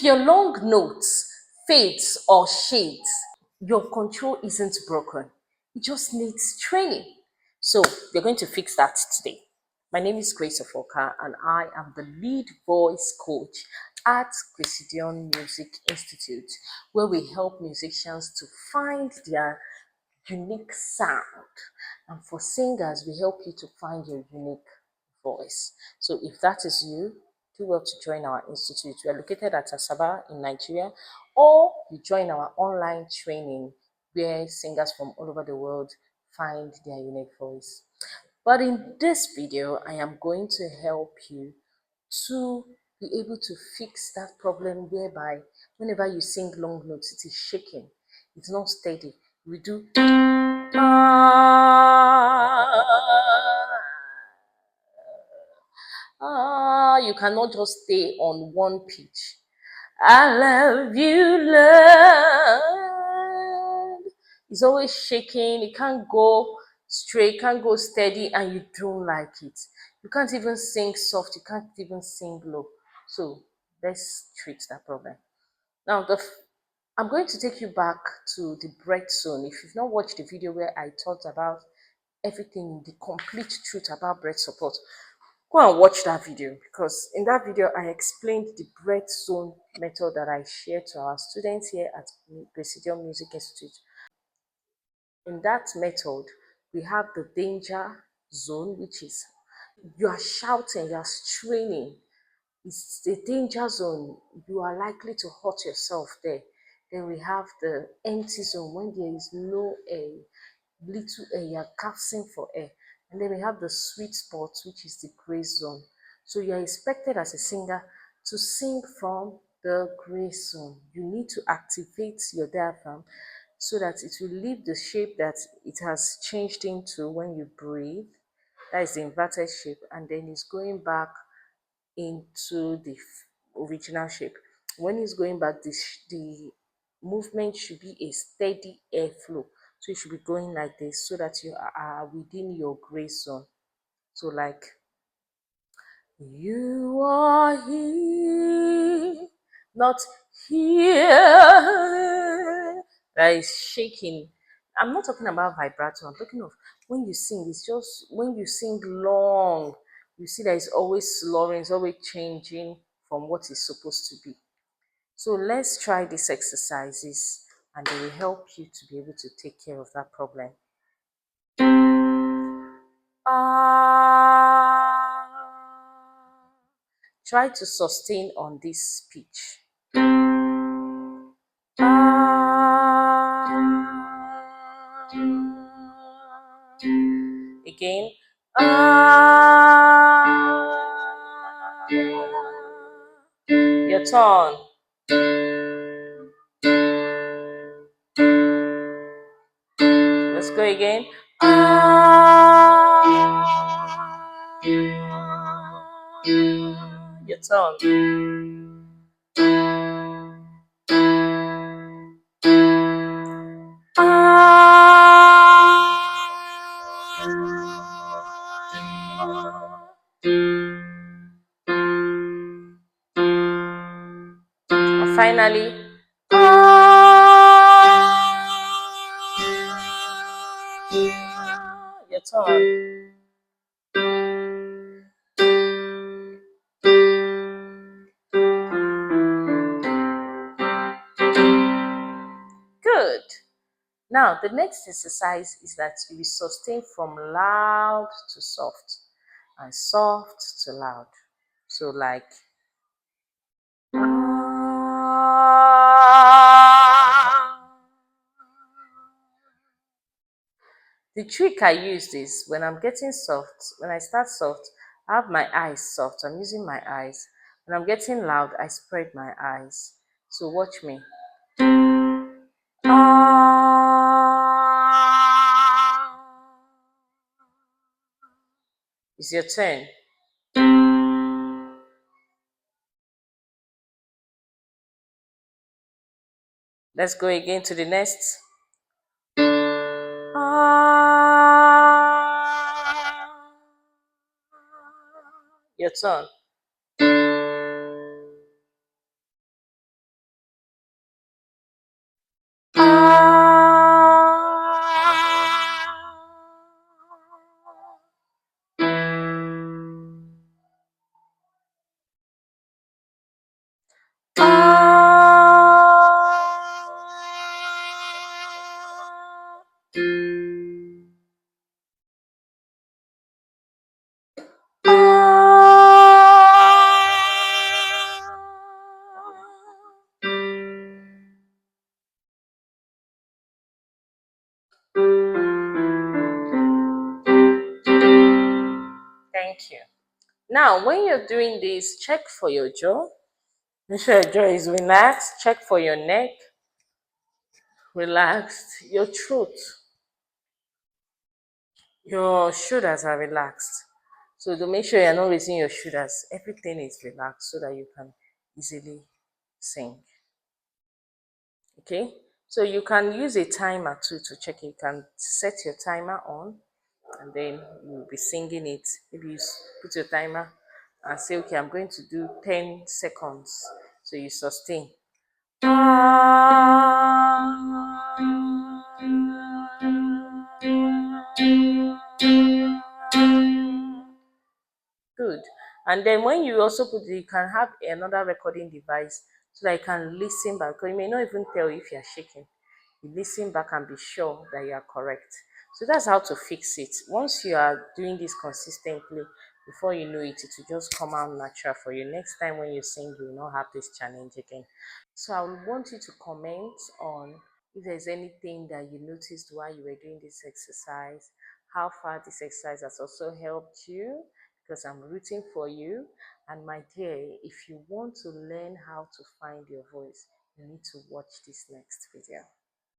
your long notes fades or shades, your control isn't broken. It just needs training. So we're going to fix that today. My name is Grace Ofoka, and I am the lead voice coach at Graciedion Music Institute, where we help musicians to find their unique sound. And for singers, we help you to find your unique voice. So if that is you, do well to join our institute. We are located at Asaba in Nigeria, or you join our online training where singers from all over the world find their unique voice. But in this video, I am going to help you to be able to fix that problem whereby whenever you sing long notes, it is shaking, it's not steady. We do you cannot just stay on one pitch. I love you, Lord. It's always shaking. It can't go straight, can't go steady, and you don't like it. You can't even sing soft. You can't even sing low. So let's treat that problem. Now, I'm going to take you back to the breath zone. If you've not watched the video where I talked about everything, the complete truth about breath support, go and watch that video, because in that video I explained the breath zone method that I share to our students here at Graciedion Music Institute. In that method, we have the danger zone, which is you are shouting, you are straining. It's a danger zone. You are likely to hurt yourself there. Then we have the empty zone, when there is no air, little air, you're gasping for air. And then we have the sweet spot, which is the gray zone. So you're expected as a singer to sing from the gray zone. You need to activate your diaphragm so that it will leave the shape that it has changed into when you breathe. That is the inverted shape, and then it's going back into the original shape. When it's going back, the movement should be a steady airflow. So you should be going like this so that you are within your gray zone. So like, you are here, not here. That is shaking. I'm not talking about vibrato. I'm talking of when you sing. It's just when you sing long, you see that it's always slurring, it's always changing from what it's supposed to be. So let's try these exercises, and they will help you to be able to take care of that problem. Try to sustain on this pitch. Again. Your turn. Let's go again. Your turn. And finally, your turn. Good. Now, the next exercise is that you will sustain from loud to soft and soft to loud. So like, the trick I used is when I'm getting soft, when I start soft, I have my eyes soft. I'm using my eyes. When I'm getting loud, I spread my eyes. So watch me. It's your turn. Let's go again to the next. Your turn. Thank you. Now, when you're doing this, check for your jaw. Make sure your jaw is relaxed. Check for your neck, relaxed. Your throat, your shoulders are relaxed. So to make sure you're not raising your shoulders, everything is relaxed so that you can easily sing. Okay? So you can use a timer too to check it. You can set your timer on and then you'll be singing it. Maybe put your timer and say, okay, I'm going to do 10 seconds. So you sustain. Good. And then when you also you can have another recording device so that you can listen back. Because you may not even tell if you're shaking. You listen back and be sure that you are correct. So that's how to fix it. Once you are doing this consistently, before you know it, it will just come out natural for you. Next time when you sing, you will not have this challenge again. So I would want you to comment on if there's anything that you noticed while you were doing this exercise, how far this exercise has also helped you, because I'm rooting for you. And my dear, if you want to learn how to find your voice, you need to watch this next video.